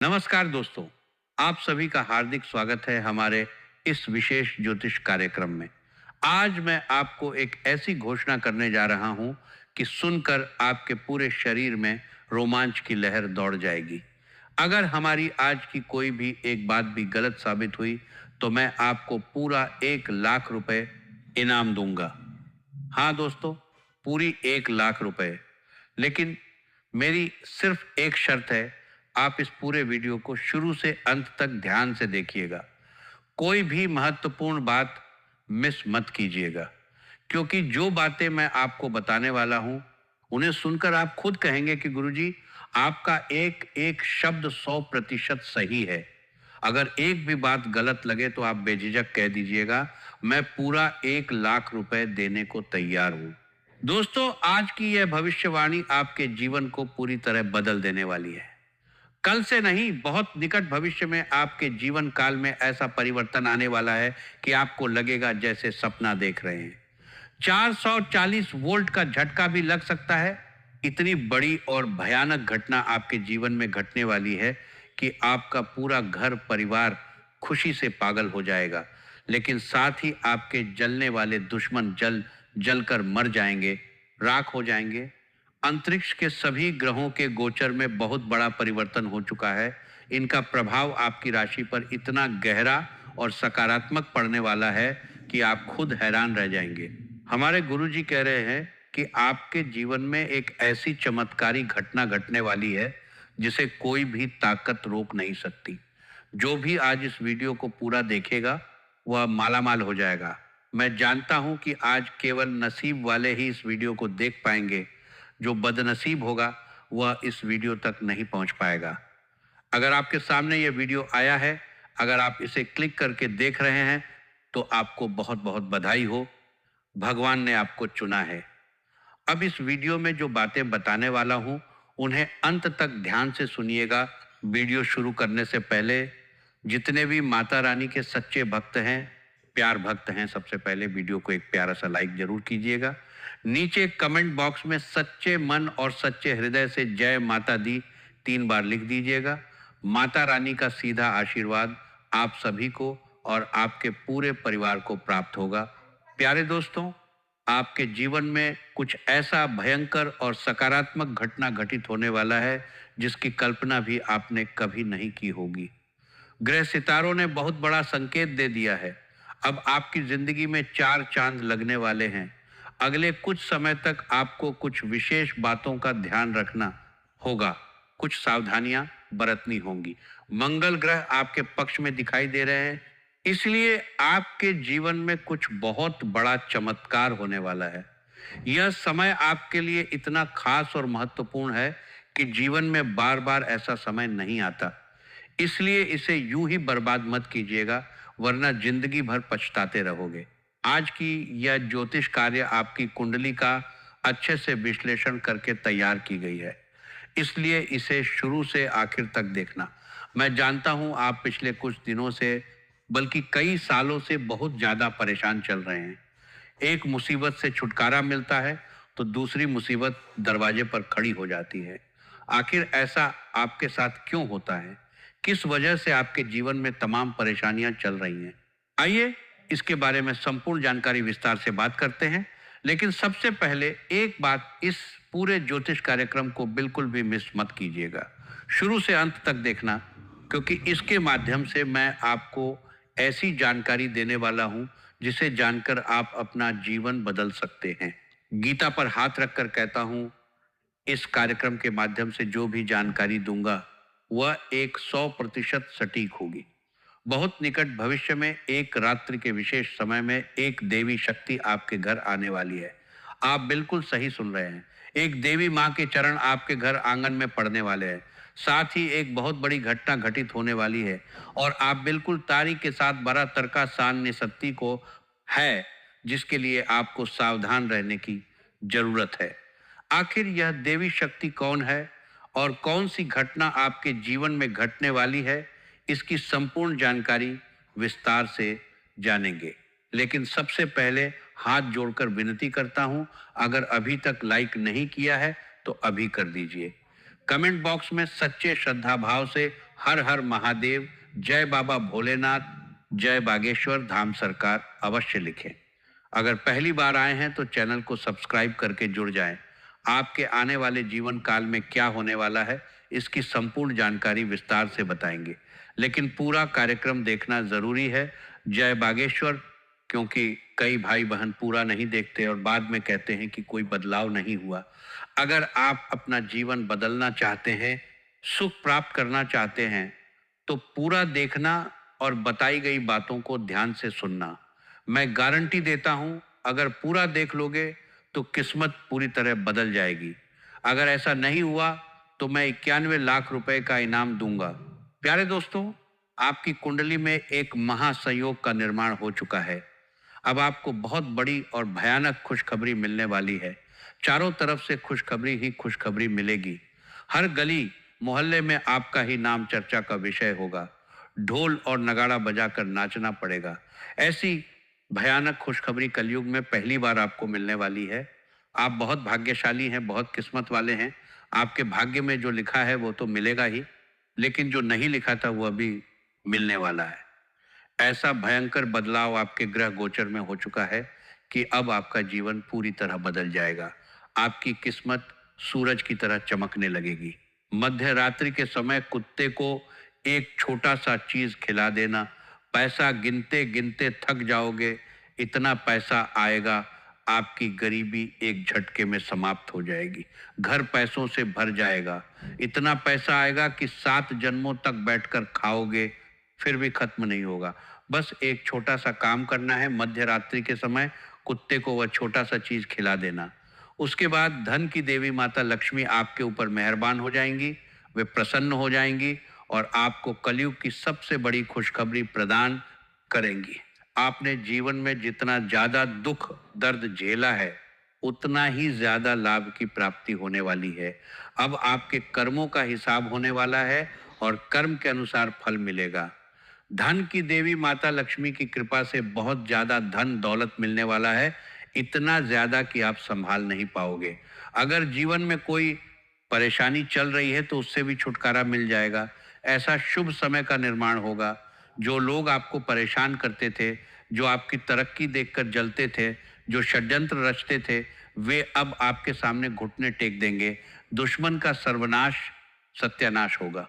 नमस्कार दोस्तों, आप सभी का हार्दिक स्वागत है हमारे इस विशेष ज्योतिष कार्यक्रम में। आज मैं आपको एक ऐसी घोषणा करने जा रहा हूं कि सुनकर आपके पूरे शरीर में रोमांच की लहर दौड़ जाएगी। अगर हमारी आज की कोई भी एक बात भी गलत साबित हुई, तो मैं आपको पूरा 1 लाख रुपए इनाम दूंगा। हाँ दोस्तों, पूरी 1 लाख रुपए। लेकिन मेरी सिर्फ एक शर्त है, आप इस पूरे वीडियो को शुरू से अंत तक ध्यान से देखिएगा। कोई भी महत्वपूर्ण बात मिस मत कीजिएगा, क्योंकि जो बातें मैं आपको बताने वाला हूं, उन्हें सुनकर आप खुद कहेंगे कि गुरुजी, आपका एक एक शब्द 100% सही है। अगर एक भी बात गलत लगे तो आप बेझिझक कह दीजिएगा, मैं पूरा 1 लाख रुपए देने को तैयार हूं। दोस्तों, आज की यह भविष्यवाणी आपके जीवन को पूरी तरह बदल देने वाली है। कल से नहीं, बहुत निकट भविष्य में आपके जीवन काल में ऐसा परिवर्तन आने वाला है कि आपको लगेगा जैसे सपना देख रहे हैं। 440 वोल्ट का झटका भी लग सकता है। इतनी बड़ी और भयानक घटना आपके जीवन में घटने वाली है कि आपका पूरा घर परिवार खुशी से पागल हो जाएगा, लेकिन साथ ही आपके जलने वाले दुश्मन जल जलकर मर जाएंगे, राख हो जाएंगे। अंतरिक्ष के सभी ग्रहों के गोचर में बहुत बड़ा परिवर्तन हो चुका है। इनका प्रभाव आपकी राशि पर इतना गहरा और सकारात्मक पड़ने वाला है कि आप खुद हैरान रह जाएंगे। हमारे गुरुजी कह रहे हैं कि आपके जीवन में एक ऐसी चमत्कारी घटना घटने वाली है जिसे कोई भी ताकत रोक नहीं सकती। जो भी आज इस वीडियो को पूरा देखेगा वह मालामाल हो जाएगा। मैं जानता हूं कि आज केवल नसीब वाले ही इस वीडियो को देख पाएंगे। जो बदनसीब होगा वह इस वीडियो तक नहीं पहुंच पाएगा। अगर आपके सामने यह वीडियो आया है, अगर आप इसे क्लिक करके देख रहे हैं, तो आपको बहुत बहुत बधाई हो। भगवान ने आपको चुना है। अब इस वीडियो में जो बातें बताने वाला हूं, उन्हें अंत तक ध्यान से सुनिएगा। वीडियो शुरू करने से पहले जितने भी माता रानी के सच्चे भक्त हैं, प्यार भक्त हैं, सबसे पहले वीडियो को एक प्यारा सा लाइक जरूर कीजिएगा। नीचे कमेंट बॉक्स में सच्चे मन और सच्चे हृदय से जय माता दी 3 बार लिख दीजिएगा। माता रानी का सीधा आशीर्वाद आप सभी को और आपके पूरे परिवार को प्राप्त होगा। प्यारे दोस्तों, आपके जीवन में कुछ ऐसा भयंकर और सकारात्मक घटना घटित होने वाला है जिसकी कल्पना भी आपने कभी नहीं की होगी। ग्रह सितारों ने बहुत बड़ा संकेत दे दिया है। अब आपकी जिंदगी में 4 चांद लगने वाले हैं। अगले कुछ समय तक आपको कुछ विशेष बातों का ध्यान रखना होगा, कुछ सावधानियां बरतनी होंगी। मंगल ग्रह आपके पक्ष में दिखाई दे रहे हैं, इसलिए आपके जीवन में कुछ बहुत बड़ा चमत्कार होने वाला है। यह समय आपके लिए इतना खास और महत्वपूर्ण है कि जीवन में बार बार ऐसा समय नहीं आता। इसलिए इसे यूं ही बर्बाद मत कीजिएगा, वरना जिंदगी भर पछताते रहोगे। आज की यह ज्योतिष कार्य आपकी कुंडली का अच्छे से विश्लेषण करके तैयार की गई है, इसलिए इसे शुरू से आखिर तक देखना। मैं जानता हूं आप पिछले कुछ दिनों से, बल्कि कई सालों से बहुत ज्यादा परेशान चल रहे हैं। एक मुसीबत से छुटकारा मिलता है तो दूसरी मुसीबत दरवाजे पर खड़ी हो जाती है। आखिर ऐसा आपके साथ क्यों होता है? किस वजह से आपके जीवन में तमाम परेशानियां चल रही हैं? आइए इसके बारे में संपूर्ण जानकारी विस्तार से बात करते हैं। लेकिन सबसे पहले एक बात, इस पूरे ज्योतिष कार्यक्रम को बिल्कुल भी मिस मत कीजिएगा। शुरू से अंत तक देखना, क्योंकि इसके माध्यम से मैं आपको ऐसी जानकारी देने वाला हूं जिसे जानकर आप अपना जीवन बदल सकते हैं। गीता पर हाथ रखकर कहता हूं, इस कार्यक्रम के माध्यम से जो भी जानकारी दूंगा वह 100% सटीक होगी। बहुत निकट भविष्य में एक रात्रि के विशेष समय में एक देवी शक्ति आपके घर आने वाली है। आप बिल्कुल सही सुन रहे हैं। एक देवी माँ के चरण आपके घर आंगन में पड़ने वाले हैं। साथ ही एक बहुत बड़ी घटना घटित होने वाली है और आप बिल्कुल तारीख के साथ बड़ा तड़का सानने सत्ती को है, जिसके लिए आपको सावधान रहने की जरूरत है। आखिर यह देवी शक्ति कौन है और कौन सी घटना आपके जीवन में घटने वाली है, इसकी संपूर्ण जानकारी विस्तार से जानेंगे। लेकिन सबसे पहले हाथ जोड़कर विनती करता हूं, अगर अभी तक लाइक नहीं किया है तो अभी कर दीजिए। कमेंट बॉक्स में सच्चे श्रद्धा भाव से हर हर महादेव, जय बाबा भोलेनाथ, जय बागेश्वर धाम सरकार अवश्य लिखें। अगर पहली बार आए हैं तो चैनल को सब्सक्राइब करके जुड़ जाएं। आपके आने वाले जीवन काल में क्या होने वाला है, इसकी संपूर्ण जानकारी विस्तार से बताएंगे, लेकिन पूरा कार्यक्रम देखना जरूरी है। जय बागेश्वर, क्योंकि कई भाई बहन पूरा नहीं देखते और बाद में कहते हैं कि कोई बदलाव नहीं हुआ। अगर आप अपना जीवन बदलना चाहते हैं, सुख प्राप्त करना चाहते हैं, तो पूरा देखना और बताई गई बातों को ध्यान से सुनना। मैं गारंटी देता हूं, अगर पूरा देख लोगे तो किस्मत पूरी तरह बदल जाएगी। अगर ऐसा नहीं हुआ तो मैं 91 लाख रुपए का इनाम दूंगा। प्यारे दोस्तों, आपकी कुंडली में एक महासंयोग का निर्माण हो चुका है। अब आपको बहुत बड़ी और भयानक खुशखबरी मिलने वाली है। चारों तरफ से खुशखबरी ही खुशखबरी मिलेगी। हर गली मोहल्ले में आपका ही नाम चर्चा का विषय होगा। ढोल और नगाड़ा बजाकर नाचना पड़ेगा। ऐसी भयानक खुशखबरी कलयुग में पहली बार आपको मिलने वाली है। आप बहुत भाग्यशाली हैं, बहुत किस्मत वाले हैं। आपके भाग्य में जो लिखा है वो तो मिलेगा ही, लेकिन जो नहीं लिखा था वो अभी मिलने वाला है। ऐसा भयंकर बदलाव आपके ग्रह गोचर में हो चुका है कि अब आपका जीवन पूरी तरह बदल जाएगा। आपकी किस्मत सूरज की तरह चमकने लगेगी। मध्य रात्रि के समय कुत्ते को एक छोटा सा चीज खिला देना, पैसा गिनते गिनते थक जाओगे। इतना पैसा आएगा, आपकी गरीबी एक झटके में समाप्त हो जाएगी। घर पैसों से भर जाएगा। इतना पैसा आएगा कि 7 जन्मों तक बैठकर खाओगे, फिर भी खत्म नहीं होगा। बस एक छोटा सा काम करना है, मध्य रात्रि के समय कुत्ते को वह छोटा सा चीज खिला देना। उसके बाद धन की देवी माता लक्ष्मी आपके ऊपर मेहरबान हो जाएंगी, वे प्रसन्न हो जाएंगी और आपको कलयुग की सबसे बड़ी खुशखबरी प्रदान करेंगी। आपने जीवन में जितना ज्यादा दुख दर्द झेला है, उतना ही ज्यादा लाभ की प्राप्ति होने वाली है। अब आपके कर्मों का हिसाब होने वाला है और कर्म के अनुसार फल मिलेगा। धन की देवी माता लक्ष्मी की कृपा से बहुत ज्यादा धन दौलत मिलने वाला है, इतना ज्यादा कि आप संभाल नहीं पाओगे। अगर जीवन में कोई परेशानी चल रही है तो उससे भी छुटकारा मिल जाएगा। ऐसा शुभ समय का निर्माण होगा। जो लोग आपको परेशान करते थे, जो आपकी तरक्की देखकर जलते थे, जो षड्यंत्र रचते थे, वे अब आपके सामने घुटने टेक देंगे। दुश्मन का सर्वनाश सत्यानाश होगा।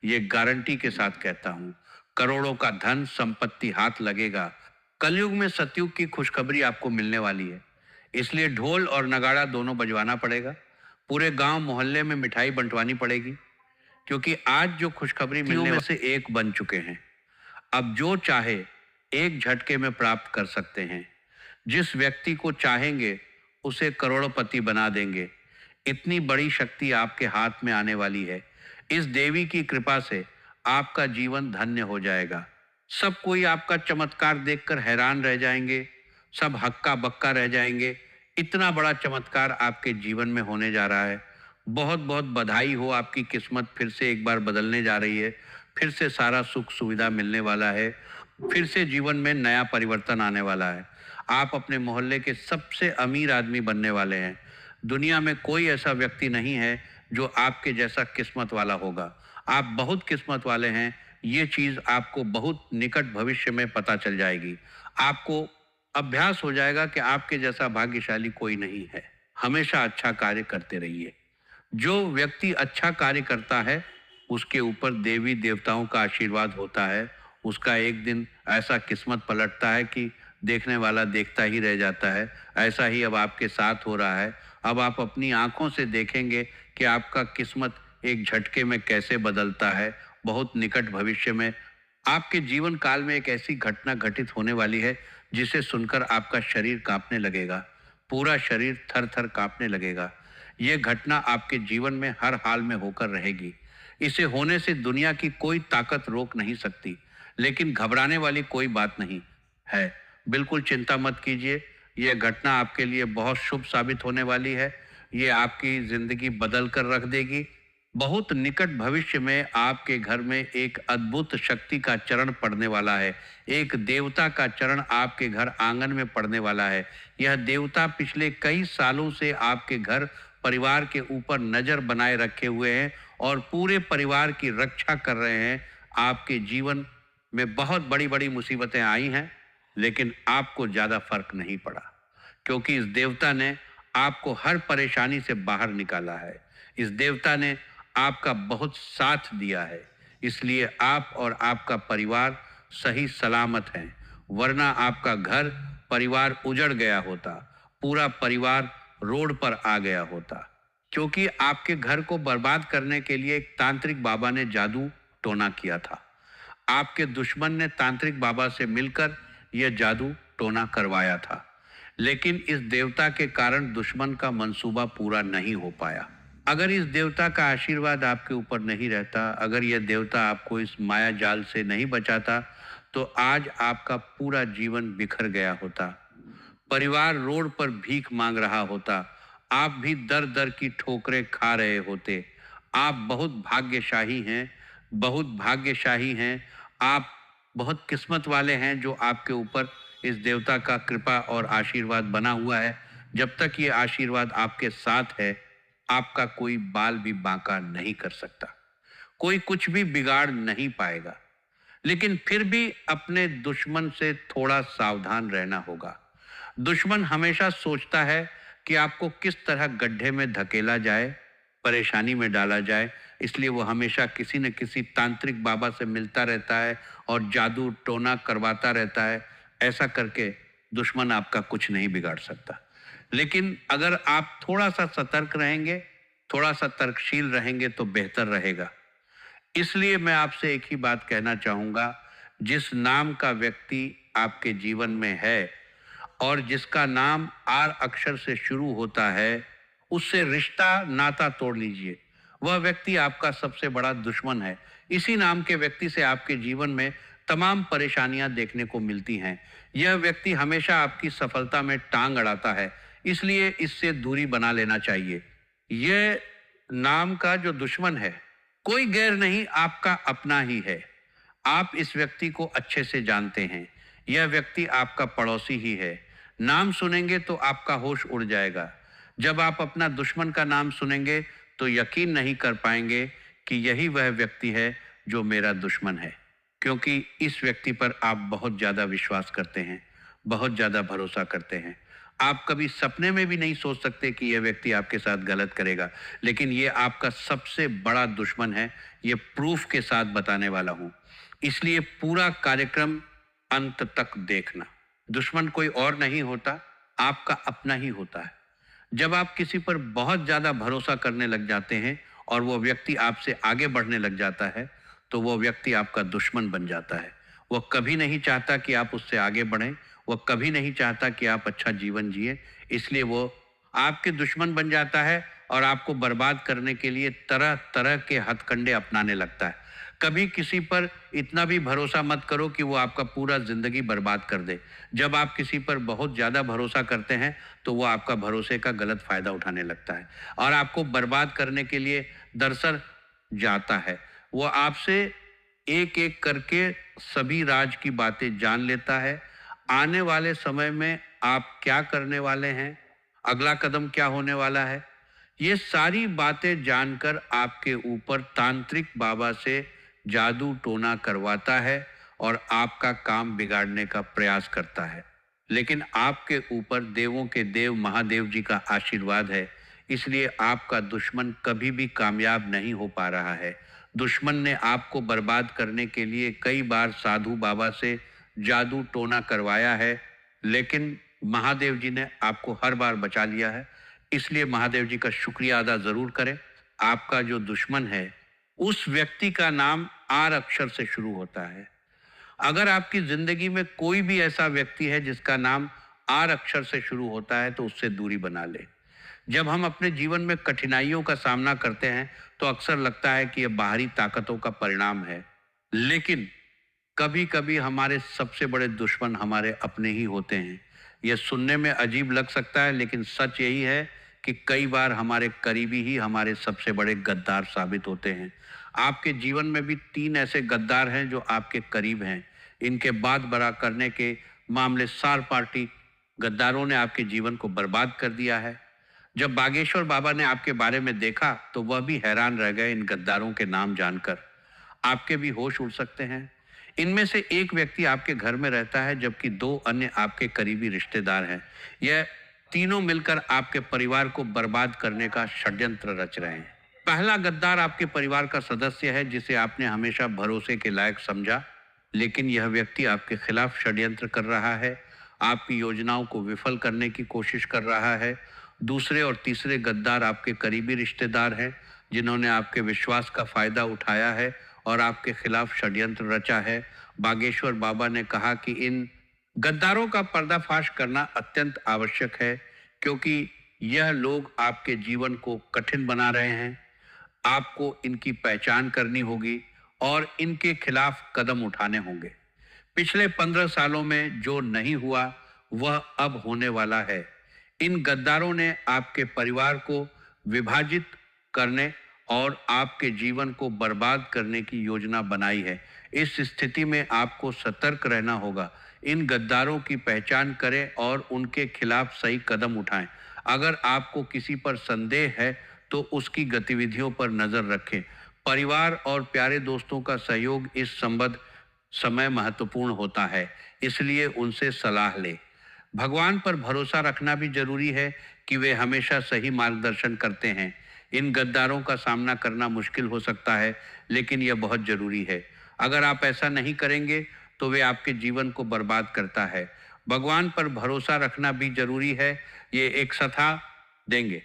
ये गारंटी के साथ कहता हूं। करोड़ों का धन संपत्ति हाथ लगेगा। कलयुग में सतयुग की खुशखबरी आपको मिलने वाली है, इसलिए ढोल और नगाड़ा दोनों बजवाना पड़ेगा। पूरे गांव मोहल्ले में मिठाई बंटवानी पड़ेगी, क्योंकि आज जो खुशखबरी मिलने में से एक बन चुके हैं। अब जो चाहे एक झटके में प्राप्त कर सकते हैं। जिस व्यक्ति को चाहेंगे उसे करोड़पति बना देंगे। इतनी बड़ी शक्ति आपके हाथ में आने वाली है। इस देवी की कृपा से आपका जीवन धन्य हो जाएगा। सब कोई आपका चमत्कार देखकर हैरान रह जाएंगे, सब हक्का बक्का रह जाएंगे। इतना बड़ा चमत्कार आपके जीवन में होने जा रहा है। बहुत बहुत बधाई हो, आपकी किस्मत फिर से एक बार बदलने जा रही है। फिर से सारा सुख सुविधा मिलने वाला है। फिर से जीवन में नया परिवर्तन आने वाला है। आप अपने मोहल्ले के सबसे अमीर आदमी बनने वाले हैं। दुनिया में कोई ऐसा व्यक्ति नहीं है जो आपके जैसा किस्मत वाला होगा। आप बहुत किस्मत वाले हैं। ये चीज आपको बहुत निकट भविष्य में पता चल जाएगी। आपको अभ्यास हो जाएगा कि आपके जैसा भाग्यशाली कोई नहीं है। हमेशा अच्छा कार्य करते रहिए। जो व्यक्ति अच्छा कार्य करता है, उसके ऊपर देवी देवताओं का आशीर्वाद होता है। उसका एक दिन ऐसा किस्मत पलटता है कि देखने वाला देखता ही रह जाता है। ऐसा ही अब आपके साथ हो रहा है। अब आप अपनी आंखों से देखेंगे कि आपका किस्मत एक झटके में कैसे बदलता है। बहुत निकट भविष्य में आपके जीवन काल में एक ऐसी घटना घटित होने वाली है जिसे सुनकर आपका शरीर कांपने लगेगा। पूरा शरीर थर थर कांपने लगेगा। यह घटना आपके जीवन में हर हाल में होकर रहेगी। इसे होने से दुनिया की कोई ताकत रोक नहीं सकती। लेकिन घबराने वाली कोई बात नहीं है। बिल्कुल चिंता मत कीजिए। यह घटना आपके लिए बहुत शुभ साबित होने वाली है। ये आपकी जिंदगी बदल कर रख देगी। बहुत निकट भविष्य में आपके घर में एक अद्भुत शक्ति का चरण पड़ने वाला है। एक देवता का चरण आपके घर आंगन में पड़ने वाला है। यह देवता पिछले कई सालों से आपके घर परिवार के ऊपर नजर बनाए रखे हुए हैं और पूरे परिवार की रक्षा कर रहे हैं। आपके जीवन में बहुत बड़ी-बड़ी मुसीबतें आई हैं, लेकिन आपको ज़्यादा फर्क नहीं पड़ा, क्योंकि इस देवता ने आपको हर परेशानी से बाहर निकाला है। इस देवता ने आपका बहुत साथ दिया है, इसलिए आप और आपका परिवार सही सलामत हैं, वरना आपका घर परिवार उजड़ गया होता, पूरा परिवार रोड पर आ गया होता, क्योंकि आपके घर को बर्बाद करने के लिए एक तांत्रिक बाबा ने जादू टोना किया था। आपके दुश्मन ने तांत्रिक बाबा से मिलकर यह जादू टोना करवाया था, लेकिन इस देवता के कारण दुश्मन का मंसूबा पूरा नहीं हो पाया। अगर इस देवता का आशीर्वाद आपके ऊपर नहीं रहता, अगर यह देवता आपको इस माया जाल से नहीं बचाता, तो आज आपका पूरा जीवन बिखर गया होता, परिवार रोड पर भीख मांग रहा होता, आप भी दर दर की ठोकरें खा रहे होते। आप बहुत भाग्यशाली हैं, बहुत भाग्यशाली हैं। आप बहुत किस्मत वाले हैं जो आपके ऊपर इस देवता का कृपा और आशीर्वाद बना हुआ है। जब तक ये आशीर्वाद आपके साथ है, आपका कोई बाल भी बांका नहीं कर सकता, कोई कुछ भी बिगाड़ नहीं पाएगा। लेकिन फिर भी अपने दुश्मन से थोड़ा सावधान रहना होगा। दुश्मन हमेशा सोचता है कि आपको किस तरह गड्ढे में धकेला जाए, परेशानी में डाला जाए, इसलिए वो हमेशा किसी न किसी तांत्रिक बाबा से मिलता रहता है और जादू टोना करवाता रहता है। ऐसा करके दुश्मन आपका कुछ नहीं बिगाड़ सकता। लेकिन अगर आप थोड़ा सा सतर्क रहेंगे, थोड़ा सा तर्कशील रहेंगे तो बेहतर रहेगा। इसलिए मैं आपसे एक ही बात कहना चाहूँगा, जिस नाम का व्यक्ति आपके जीवन में है और जिसका नाम आर अक्षर से शुरू होता है, उससे रिश्ता नाता तोड़ लीजिए। वह व्यक्ति आपका सबसे बड़ा दुश्मन है। इसी नाम के व्यक्ति से आपके जीवन में तमाम परेशानियां देखने को मिलती हैं। यह व्यक्ति हमेशा आपकी सफलता में टांग अड़ाता है, इसलिए इससे दूरी बना लेना चाहिए। यह नाम का जो दुश्मन है, कोई गैर नहीं, आपका अपना ही है। आप इस व्यक्ति को अच्छे से जानते हैं। यह व्यक्ति आपका पड़ोसी ही है। नाम सुनेंगे तो आपका होश उड़ जाएगा। जब आप अपना दुश्मन का नाम सुनेंगे तो यकीन नहीं कर पाएंगे कि यही वह व्यक्ति है जो मेरा दुश्मन है, क्योंकि इस व्यक्ति पर आप बहुत ज़्यादा विश्वास करते हैं, बहुत ज़्यादा भरोसा करते हैं। आप कभी सपने में भी नहीं सोच सकते कि यह व्यक्ति आपके साथ गलत करेगा, लेकिन ये आपका सबसे बड़ा दुश्मन है। ये प्रूफ के साथ बताने वाला हूँ, इसलिए पूरा कार्यक्रम अंत तक देखना। दुश्मन कोई और नहीं होता, आपका अपना ही होता है। जब आप किसी पर बहुत ज़्यादा भरोसा करने लग जाते हैं और वो व्यक्ति आपसे आगे बढ़ने लग जाता है, तो वो व्यक्ति आपका दुश्मन बन जाता है। वो कभी नहीं चाहता कि आप उससे आगे बढ़ें, वो कभी नहीं चाहता कि आप अच्छा जीवन जिए, इसलिए वो आपके दुश्मन बन जाता है और आपको बर्बाद करने के लिए तरह तरह के हथकंडे अपनाने लगता है। कभी किसी पर इतना भी भरोसा मत करो कि वो आपका पूरा जिंदगी बर्बाद कर दे। जब आप किसी पर बहुत ज़्यादा भरोसा करते हैं तो वो आपका भरोसे का गलत फ़ायदा उठाने लगता है और आपको बर्बाद करने के लिए दरअसल जाता है। वो आपसे एक एक करके सभी राज की बातें जान लेता है। आने वाले समय में आप क्या करने वाले हैं, अगला कदम क्या होने वाला है, ये सारी बातें जानकर आपके ऊपर तांत्रिक बाबा से जादू टोना करवाता है और आपका काम बिगाड़ने का प्रयास करता है। लेकिन आपके ऊपर देवों के देव महादेव जी का आशीर्वाद है, इसलिए आपका दुश्मन कभी भी कामयाब नहीं हो पा रहा है। दुश्मन ने आपको बर्बाद करने के लिए कई बार साधु बाबा से जादू टोना करवाया है, लेकिन महादेव जी ने आपको हर बार बचा लिया है। इसलिए महादेव जी का शुक्रिया अदा जरूर करें। आपका जो दुश्मन है, उस व्यक्ति का नाम आर अक्षर से शुरू होता है। अगर आपकी जिंदगी में कोई भी ऐसा व्यक्ति है जिसका नाम आर अक्षर से शुरू होता है, तो उससे दूरी बना ले। जब हम अपने जीवन में कठिनाइयों का सामना करते हैं तो अक्सर लगता है कि यह बाहरी ताकतों का परिणाम है, लेकिन कभी कभी हमारे सबसे बड़े दुश्मन हमारे अपने ही होते हैं। यह सुनने में अजीब लग सकता है, लेकिन सच यही है कि कई बार हमारे करीबी ही हमारे सबसे बड़े गद्दार साबित होते हैं। आपके जीवन में भी 3 ऐसे गद्दार हैं जो आपके करीब हैं। इनके बात बड़ा करने के मामले सार पार्टी गद्दारों ने आपके जीवन को बर्बाद कर दिया है। जब बागेश्वर बाबा ने आपके बारे में देखा तो वह भी हैरान रह गए इन गद्दारों के नाम जानकर। आपके भी होश उड़ सकते हैं। इनमें से एक व्यक्ति आपके घर में रहता है जबकि दो अन्य आपके करीबी रिश्तेदार हैं। यह तीनों मिलकर आपके परिवार को बर्बाद करने का षड्यंत्र रच रहे हैं। पहला गद्दार आपके परिवार का सदस्य है जिसे आपने हमेशा भरोसे के लायक समझा, लेकिन यह व्यक्ति आपके खिलाफ षड्यंत्र कर रहा है, आपकी योजनाओं को विफल करने की कोशिश कर रहा है। दूसरे और तीसरे गद्दार आपके करीबी रिश्तेदार हैं जिन्होंने आपके विश्वास का फायदा उठाया है और आपके खिलाफ षड्यंत्र रचा है। बागेश्वर बाबा ने कहा कि इन गद्दारों का पर्दाफाश करना अत्यंत आवश्यक है क्योंकि यह लोग आपके जीवन को कठिन बना रहे हैं। आपको इनकी पहचान करनी होगी और इनके खिलाफ कदम उठाने होंगे। पिछले 15 सालों में जो नहीं हुआ वह अब होने वाला है। इन गद्दारों ने आपके परिवार को विभाजित करने और आपके जीवन को बर्बाद करने की योजना बनाई है। इस स्थिति में आपको सतर्क रहना होगा। इन गद्दारों की पहचान करें और उनके खिलाफ सही कदम उठाएं। अगर आपको किसी पर संदेह है तो उसकी गतिविधियों पर नजर रखें। परिवार और प्यारे दोस्तों का सहयोग इस संबंध समय महत्वपूर्ण होता है, इसलिए उनसे सलाह लें। भगवान पर भरोसा रखना भी जरूरी है कि वे हमेशा सही मार्गदर्शन करते हैं। इन गद्दारों का सामना करना मुश्किल हो सकता है, लेकिन यह बहुत जरूरी है। अगर आप ऐसा नहीं करेंगे तो वे आपके जीवन को बर्बाद करता है। भगवान पर भरोसा रखना भी जरूरी है, ये एक सलाह देंगे।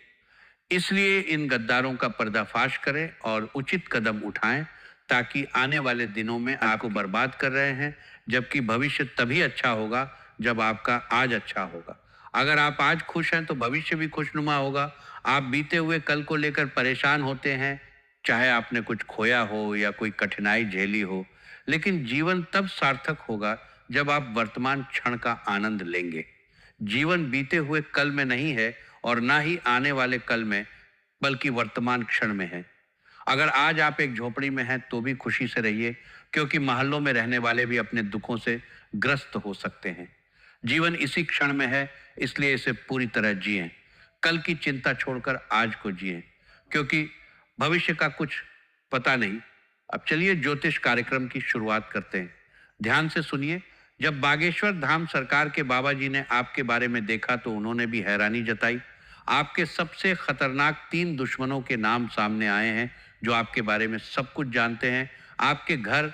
इसलिए इन गद्दारों का पर्दाफाश करें और उचित कदम उठाएं ताकि आने वाले दिनों में आपको बर्बाद कर रहे हैं, जबकि भविष्य तभी अच्छा होगा जब आपका आज अच्छा होगा। अगर आप आज खुश हैं तो भविष्य भी खुशनुमा होगा। आप बीते हुए कल को लेकर परेशान होते हैं, चाहे आपने कुछ खोया हो या कोई कठिनाई झेली हो, लेकिन जीवन तब सार्थक होगा जब आप वर्तमान क्षण का आनंद लेंगे। जीवन बीते हुए कल में नहीं है और ना ही आने वाले कल में, बल्कि वर्तमान क्षण में है। अगर आज आप एक झोपड़ी में हैं तो भी खुशी से रहिए, क्योंकि मोहल्लों में रहने वाले भी अपने दुखों से ग्रस्त हो सकते हैं। जीवन इसी क्षण में है, इसलिए इसे पूरी तरह जिएं। कल की चिंता छोड़कर आज को जिएं, क्योंकि भविष्य का कुछ पता नहीं। अब चलिए ज्योतिष कार्यक्रम की शुरुआत करते हैं। ध्यान से सुनिए। जब बागेश्वर धाम सरकार के बाबा जी ने आपके बारे में देखा तो उन्होंने भी हैरानी जताई। आपके सबसे खतरनाक 3 दुश्मनों के नाम सामने आए हैं जो आपके बारे में सब कुछ जानते हैं। आपके घर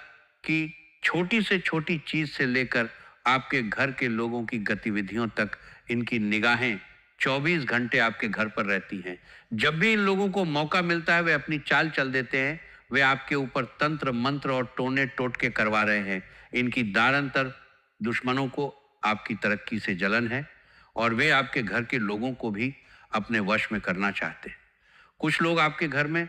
की छोटी से छोटी चीज से लेकर आपके घर के लोगों की गतिविधियों तक इनकी निगाहें 24 घंटे आपके घर पर रहती हैं। जब भी इन लोगों को मौका मिलता है वे अपनी चाल चल देते हैं। वे आपके ऊपर तंत्र मंत्र और टोने टोटके करवा रहे हैं। इनकी दारंतर दुश्मनों को आपकी तरक्की से जलन है और वे आपके घर के लोगों को भी अपने वश में करना चाहते हैं। कुछ लोग आपके घर में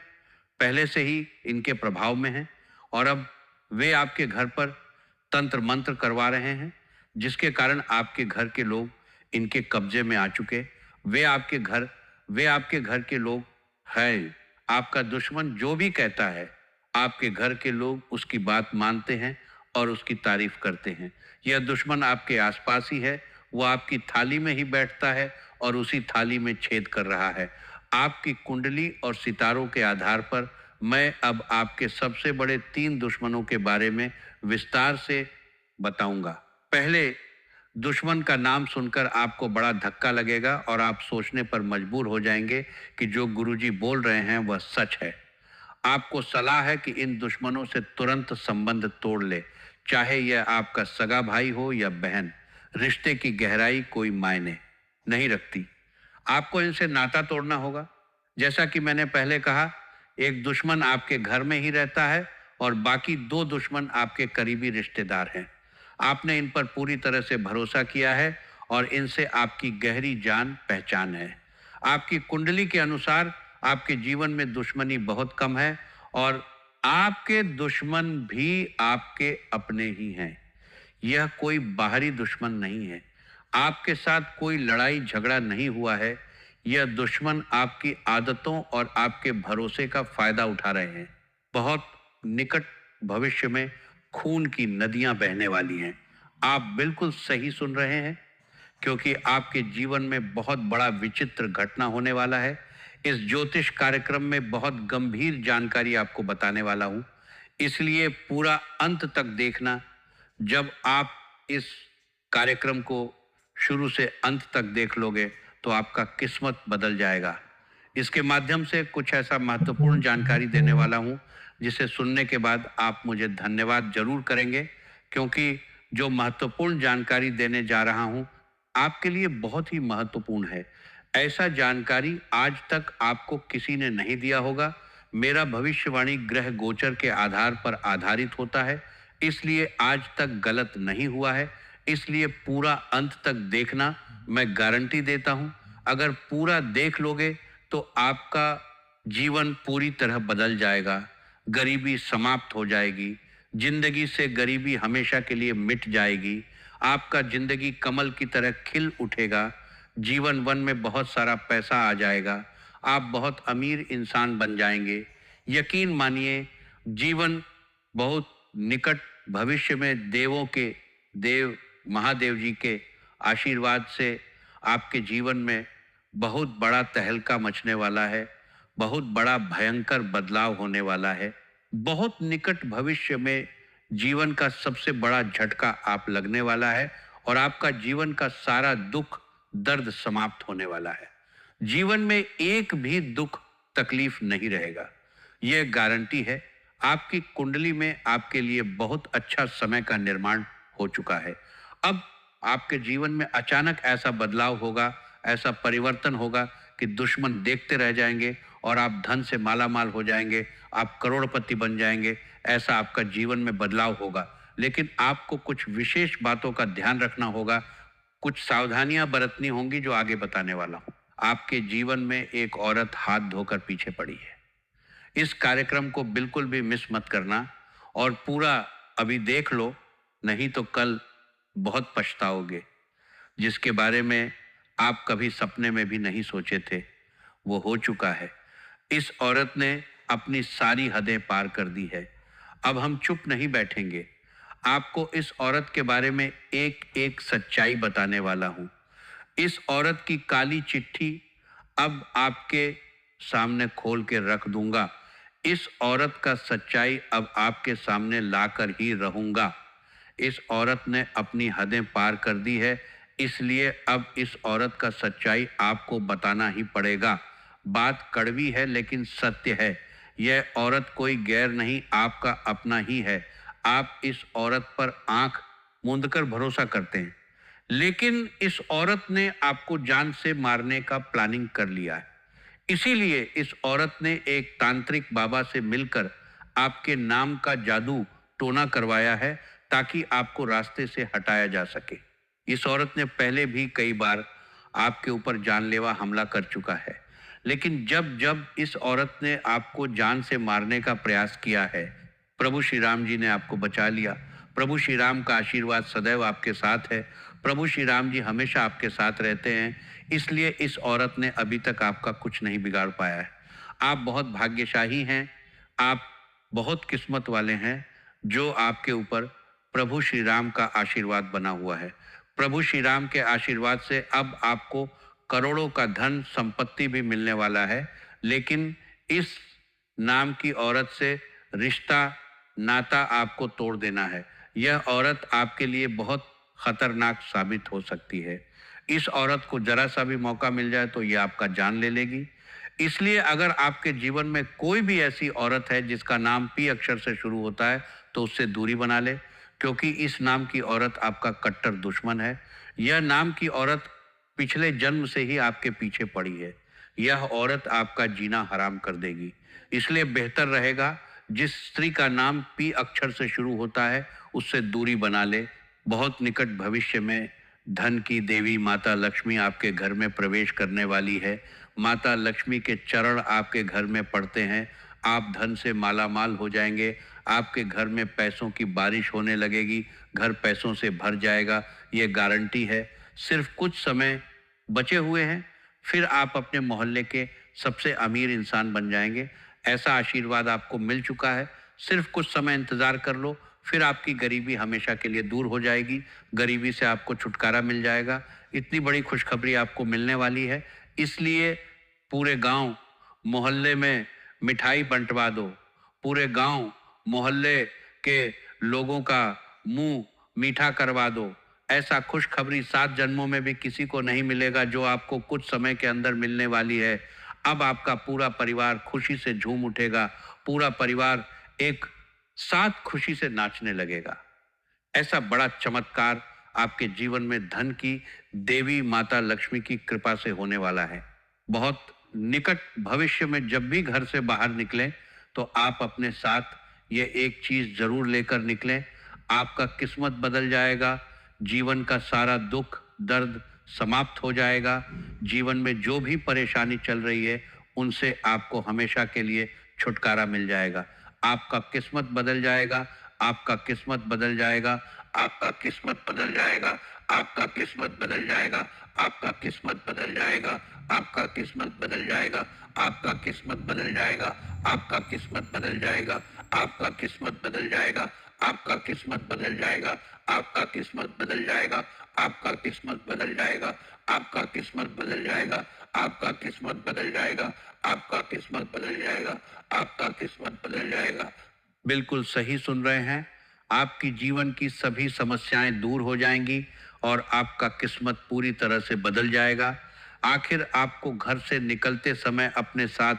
पहले से ही इनके प्रभाव में हैं और अब वे आपके घर पर तंत्र मंत्र करवा रहे हैं, जिसके कारण आपके घर के लोग इनके कब्जे में आ चुके। वे आपके घर के लोग हैं। आपका दुश्मन जो भी कहता है, आपके घर के लोग उसकी बात मानते हैं और उसकी तारीफ करते हैं। यह दुश्मन आपके आसपास ही है। वो आपकी थाली में ही बैठता है और उसी थाली में छेद कर रहा है। आपकी कुंडली और सितारों के आधार पर मैं अब आपके सबसे बड़े 3 दुश्मनों के बारे में विस्तार से बताऊंगा। पहले दुश्मन का नाम सुनकर आपको बड़ा धक्का लगेगा और आप सोचने पर मजबूर हो जाएंगे कि जो गुरुजी बोल रहे हैं वह सच है। आपको सलाह है कि इन दुश्मनों से तुरंत संबंध तोड़ ले, चाहे यह आपका सगा भाई हो या बहन। रिश्ते की गहराई कोई मायने नहीं रखती। आपको इनसे नाता तोड़ना होगा। जैसा कि मैंने पहले कहा, एक दुश्मन आपके घर में ही रहता है और बाकी 2 दुश्मन आपके करीबी रिश्तेदार हैं। आपने इन पर पूरी तरह से भरोसा किया है और इनसे आपकी गहरी जान पहचान है। आपकी कुंडली के अनुसार आपके जीवन में दुश्मनी बहुत कम है और आपके दुश्मन भी आपके अपने ही हैं। यह कोई बाहरी दुश्मन नहीं है। आपके साथ कोई लड़ाई झगड़ा नहीं हुआ है। यह दुश्मन आपकी आदतों और आपके भरोसे का फायदा उठा रहे हैं। बहुत निकट भविष्य में खून की नदियां बहने वाली हैं। आप बिल्कुल सही सुन रहे हैं, क्योंकि आपके जीवन में बहुत बड़ा विचित्र घटना होने वाला है। इस ज्योतिष कार्यक्रम में बहुत गंभीर जानकारी आपको बताने वाला हूँ, इसलिए पूरा अंत तक देखना। जब आप इस कार्यक्रम को शुरू से अंत तक देख लोगे तो आपका किस्मत बदल जाएगा। इसके माध्यम से कुछ ऐसा महत्वपूर्ण जानकारी देने वाला हूँ जिसे सुनने के बाद आप मुझे धन्यवाद जरूर करेंगे, क्योंकि जो महत्वपूर्ण जानकारी देने जा रहा हूँ आपके लिए बहुत ही महत्वपूर्ण है। ऐसा जानकारी आज तक आपको किसी ने नहीं दिया होगा। मेरा भविष्यवाणी ग्रह गोचर के आधार पर आधारित होता है, इसलिए आज तक गलत नहीं हुआ है। इसलिए पूरा अंत तक देखना, मैं गारंटी देता हूं। अगर पूरा देख लोगे तो आपका जीवन पूरी तरह बदल जाएगा। गरीबी समाप्त हो जाएगी, जिंदगी से गरीबी हमेशा के लिए मिट जाएगी। आपका जिंदगी कमल की तरह खिल उठेगा। जीवन वन में बहुत सारा पैसा आ जाएगा। आप बहुत अमीर इंसान बन जाएंगे। यकीन मानिए, जीवन बहुत निकट भविष्य में देवों के देव महादेव जी के आशीर्वाद से आपके जीवन में बहुत बड़ा तहलका मचने वाला है। बहुत बड़ा भयंकर बदलाव होने वाला है। बहुत निकट भविष्य में जीवन का सबसे बड़ा झटका आप लगने वाला है और आपका जीवन का सारा दुख दर्द समाप्त होने वाला है। जीवन में एक भी दुख तकलीफ नहीं रहेगा, यह गारंटी है। आपकी कुंडली में आपके लिए बहुत अच्छा समय का निर्माण हो चुका है। अब आपके जीवन में अचानक ऐसा बदलाव होगा, ऐसा परिवर्तन होगा कि दुश्मन देखते रह जाएंगे और आप धन से मालामाल हो जाएंगे, आप करोड़पति बन जाएंगे। ऐसा आपका जीवन में बदलाव होगा, लेकिन आपको कुछ विशेष बातों का ध्यान रखना होगा। कुछ सावधानियां बरतनी होंगी जो आगे बताने वाला हूं। आपके जीवन में एक औरत हाथ धोकर पीछे पड़ी है। इस कार्यक्रम को बिल्कुल भी मिस मत करना और पूरा अभी देख लो, नहीं तो कल बहुत पछताओगे। जिसके बारे में आप कभी सपने में भी नहीं सोचे थे, वो हो चुका है। इस औरत ने अपनी सारी हदें पार कर दी है। अब हम चुप नहीं बैठेंगे। आपको इस औरत के बारे में एक एक सच्चाई बताने वाला हूं। इस औरत की काली चिट्ठी अब आपके सामने खोल के रख दूंगा। इस औरत का सच्चाई अब आपके सामने लाकर ही रहूंगा। इस औरत ने अपनी हदें पार कर दी है, इसलिए अब इस औरत का सच्चाई आपको बताना ही पड़ेगा। बात कड़वी है लेकिन सत्य है। यह औरत कोई गैर नहीं, आपका अपना ही है। आप इस औरत पर आंख मूंदकर भरोसा करते हैं, लेकिन इस औरत ने आपको जान से मारने का प्लानिंग कर लिया है। इसीलिए इस औरत ने एक तांत्रिक बाबा से मिलकर आपके नाम का जादू टोना करवाया है ताकि आपको रास्ते से हटाया जा सके। इस औरत ने पहले भी कई बार आपके ऊपर जानलेवा हमला कर चुका है, लेकिन जब जब इस औरत ने आपको जान से मारने का प्रयास किया है, प्रभु श्री राम जी ने आपको बचा लिया। प्रभु श्री राम का आशीर्वाद सदैव आपके साथ है। प्रभु श्री राम जी हमेशा आपके साथ रहते हैं, इसलिए इस औरत ने अभी तक आपका कुछ नहीं बिगाड़ पाया है। आप बहुत भाग्यशाली हैं, आप बहुत किस्मत वाले हैं जो आपके ऊपर प्रभु श्री राम का आशीर्वाद बना हुआ है। प्रभु श्री राम के आशीर्वाद से अब आपको करोड़ों का धन संपत्ति भी मिलने वाला है, लेकिन इस नाम की औरत से रिश्ता नाता आपको तोड़ देना है। यह औरत आपके लिए बहुत खतरनाक साबित हो सकती है। इस औरत को जरा सा भी मौका मिल जाए तो यह आपका जान ले लेगी। इसलिए अगर आपके जीवन में कोई भी ऐसी औरत है जिसका नाम पी अक्षर से शुरू होता है तो उससे दूरी बना ले, क्योंकि इस नाम की औरत आपका कट्टर दुश्मन है। यह नाम की औरत पिछले जन्म से ही आपके पीछे पड़ी है। यह औरत आपका जीना हराम कर देगी। इसलिए बेहतर रहेगा जिस स्त्री का नाम पी अक्षर से शुरू होता है उससे दूरी बना ले। बहुत निकट भविष्य में धन की देवी माता लक्ष्मी आपके घर में प्रवेश करने वाली है। माता लक्ष्मी के चरण आपके घर में पड़ते हैं, आप धन से मालामाल हो जाएंगे। आपके घर में पैसों की बारिश होने लगेगी, घर पैसों से भर जाएगा, ये गारंटी है। सिर्फ कुछ समय बचे हुए हैं, फिर आप अपने मोहल्ले के सबसे अमीर इंसान बन जाएंगे। ऐसा आशीर्वाद आपको मिल चुका है। सिर्फ कुछ समय इंतजार कर लो, फिर आपकी गरीबी हमेशा के लिए दूर हो जाएगी, गरीबी से आपको छुटकारा मिल जाएगा। इतनी बड़ी खुशखबरी आपको मिलने वाली है, इसलिए पूरे गांव मोहल्ले में मिठाई बंटवा दो, पूरे गांव मोहल्ले के लोगों का मुंह मीठा करवा दो। ऐसा खुशखबरी 7 जन्मों में भी किसी को नहीं मिलेगा जो आपको कुछ समय के अंदर मिलने वाली है। अब आपका पूरा परिवार खुशी से झूम उठेगा, पूरा परिवार एक साथ खुशी से नाचने लगेगा। ऐसा बड़ा चमत्कार आपके जीवन में धन की देवी माता लक्ष्मी की कृपा से होने वाला है। बहुत निकट भविष्य में जब भी घर से बाहर निकलें तो आप अपने साथ ये एक चीज जरूर लेकर निकलें, आपका किस्मत बदल जाएगा, जीवन का सारा दुख दर्द समाप्त हो जाएगा, जीवन में जो भी परेशानी चल रही है उनसे आपको हमेशा के लिए छुटकारा मिल जाएगा। आपका किस्मत बदल जाएगा, आपका किस्मत बदल जाएगा, आपका किस्मत बदल जाएगा, आपका किस्मत बदल जाएगा, आपका किस्मत बदल जाएगा, आपका किस्मत बदल जाएगा, आपका किस्मत बदल जाएगा, आपका किस्मत बदल जाएगा, आपका किस्मत बदल जाएगा, आपका किस्मत बदल जाएगा, आपका किस्मत बदल जाएगा, आपका किस्मत बदल जाएगा, आपका किस्मत बदल जाएगा, आपका किस्मत बदल जाएगा, आपका किस्मत बदल जाएगा, आपका किस्मत बदल जाएगा। बिल्कुल सही सुन रहे हैं, आपकी जीवन की सभी समस्याएं दूर हो जाएंगी और आपका किस्मत पूरी तरह से बदल जाएगा। आखिर आपको घर से निकलते समय अपने साथ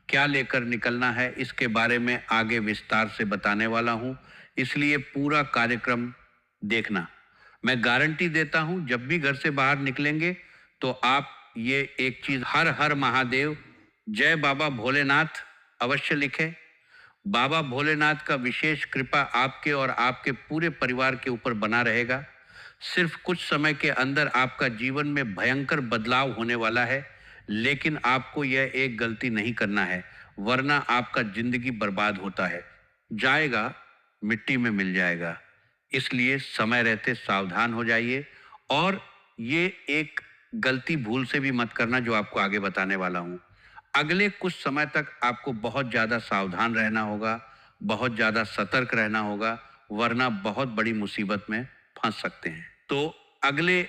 क्या लेकर निकलना है, इसके बारे में आगे विस्तार से बताने वाला हूं, इसलिए पूरा कार्यक्रम देखना। मैं गारंटी देता हूं, जब भी घर से बाहर निकलेंगे तो आप ये एक चीज हर हर महादेव जय बाबा भोलेनाथ अवश्य लिखें। बाबा भोलेनाथ का विशेष कृपा आपके और आपके पूरे परिवार के ऊपर बना रहेगा। सिर्फ कुछ समय के अंदर आपका जीवन में भयंकर बदलाव होने वाला है, लेकिन आपको यह एक गलती नहीं करना है, वरना आपका जिंदगी बर्बाद होता है। जाएगा मिट्टी में मिल जाएगा, इसलिए समय रहते सावधान हो जाइए और ये एक गलती भूल से भी मत करना जो आपको आगे बताने वाला हूँ। अगले कुछ समय तक आपको बहुत ज़्यादा सावधान रहना होगा, बहुत ज़्यादा सतर्क रहना होगा, वरना बहुत बड़ी मुसीबत में फंस सकते हैं। तो अगले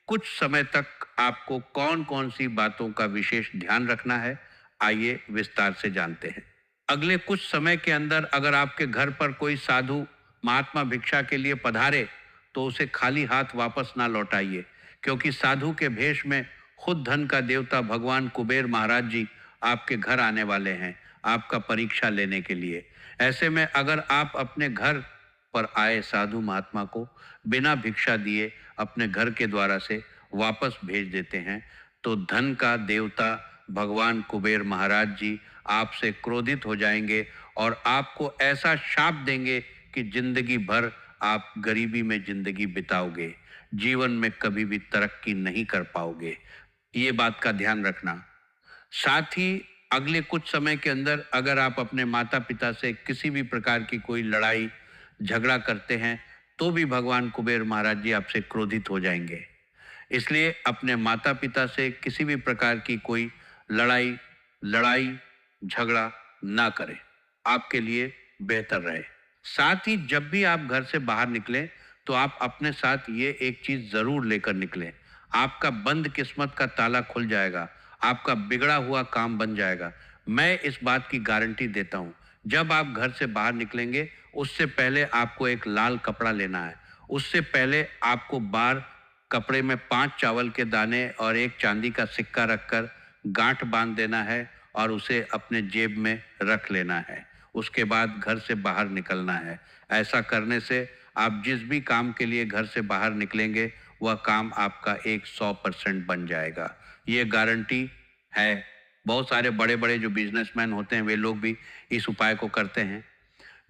कुछ समय तक आपको कौन कौन सी बातों का विशेष ध्यान रखना है, आइए विस्तार से जानते हैं। अगले कुछ समय के अंदर अगर आपके घर पर कोई साधु महात्मा भिक्षा के लिए पधारे तो उसे खाली हाथ वापस ना लौटाइए, क्योंकि साधु के भेष में खुद धन का देवता भगवान कुबेर महाराज जी आपके घर आने वाले हैं आपका परीक्षा लेने के लिए। ऐसे में अगर आप अपने घर पर आए साधु महात्मा को बिना भिक्षा दिए अपने घर के द्वारा से वापस भेज देते हैं तो धन का देवता भगवान कुबेर महाराज जी आपसे क्रोधित हो जाएंगे और आपको ऐसा शाप देंगे कि जिंदगी भर आप गरीबी में जिंदगी बिताओगे, जीवन में कभी भी तरक्की नहीं कर पाओगे। ये बात का ध्यान रखना। साथ ही अगले कुछ समय के अंदर अगर आप अपने माता पिता से किसी भी प्रकार की कोई लड़ाई झगड़ा करते हैं तो भी भगवान कुबेर महाराज जी आपसे क्रोधित हो जाएंगे। इसलिए अपने माता पिता से किसी भी प्रकार की कोई लड़ाई झगड़ा ना करें, आपके लिए बेहतर रहे। साथ ही जब भी आप घर से बाहर निकलें तो आप अपने साथ ये एक चीज जरूर लेकर निकलें, आपका बंद किस्मत का ताला खुल जाएगा, आपका बिगड़ा हुआ काम बन जाएगा। मैं इस बात की गारंटी देता हूं, जब आप घर से बाहर निकलेंगे उससे पहले आपको एक लाल कपड़ा लेना है, उससे पहले आपको बाहर कपड़े में 5 चावल के दाने और 1 चांदी का सिक्का रखकर गांठ बांध देना है और उसे अपने जेब में रख लेना है। उसके बाद घर से बाहर निकलना है। ऐसा करने से आप जिस भी काम के लिए घर से बाहर निकलेंगे वह काम आपका 100% बन जाएगा। ये गारंटी है। बहुत सारे बड़े बड़े जो बिजनेसमैन होते हैं वे लोग भी इस उपाय को करते हैं।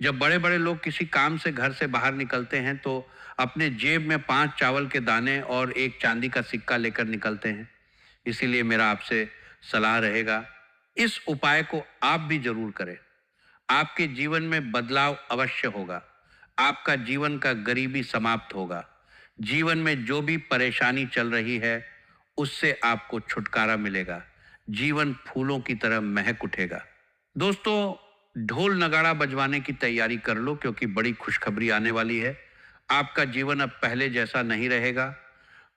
जब बड़े बड़े लोग किसी काम से घर से बाहर निकलते हैं तो अपने जेब में 5 चावल के दाने और 1 चांदी का सिक्का लेकर निकलते हैं। इसीलिए मेरा आपसे सलाह रहेगा, इस उपाय को आप भी जरूर करें। आपके जीवन में बदलाव अवश्य होगा, आपका जीवन का गरीबी समाप्त होगा, जीवन में जो भी परेशानी चल रही है उससे आपको छुटकारा मिलेगा, जीवन फूलों की तरह महक उठेगा। दोस्तों, ढोल नगाड़ा बजवाने की तैयारी कर लो, क्योंकि बड़ी खुशखबरी आने वाली है। आपका जीवन अब पहले जैसा नहीं रहेगा।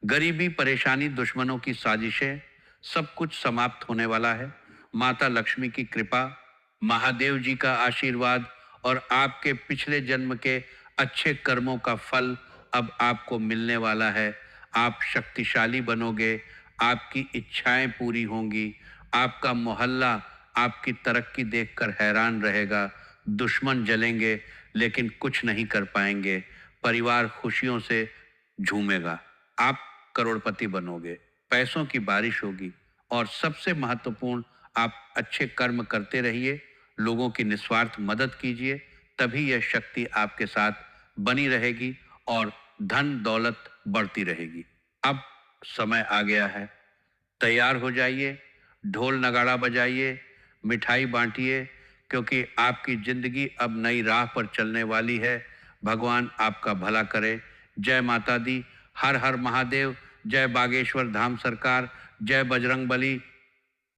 गरीबी, परेशानी, दुश्मनों की साजिशें, सब कुछ समाप्त होने वाला है। माता लक्ष्मी की कृपा, महादेव जी का आशीर्वाद और आपके पिछले जन्म के अच्छे कर्मों का फल अब आपको मिलने वाला है। आप शक्तिशाली बनोगे, आपकी इच्छाएं पूरी होंगी, आपका मोहल्ला आपकी तरक्की देखकर हैरान रहेगा। दुश्मन जलेंगे लेकिन कुछ नहीं कर पाएंगे। परिवार खुशियों से झूमेगा। आप करोड़पति बनोगे, पैसों की बारिश होगी और सबसे महत्वपूर्ण, आप अच्छे कर्म करते रहिए, लोगों की निस्वार्थ मदद कीजिए, तभी यह शक्ति आपके साथ बनी रहेगी और धन दौलत बढ़ती रहेगी। अब समय आ गया है, तैयार हो जाइए, ढोल नगाड़ा बजाइए, मिठाई बांटिए, क्योंकि आपकी जिंदगी अब नई राह पर चलने वाली है। भगवान आपका भला करे। जय माता दी। हर हर महादेव। जय बागेश्वर धाम सरकार। जय बजरंग बली।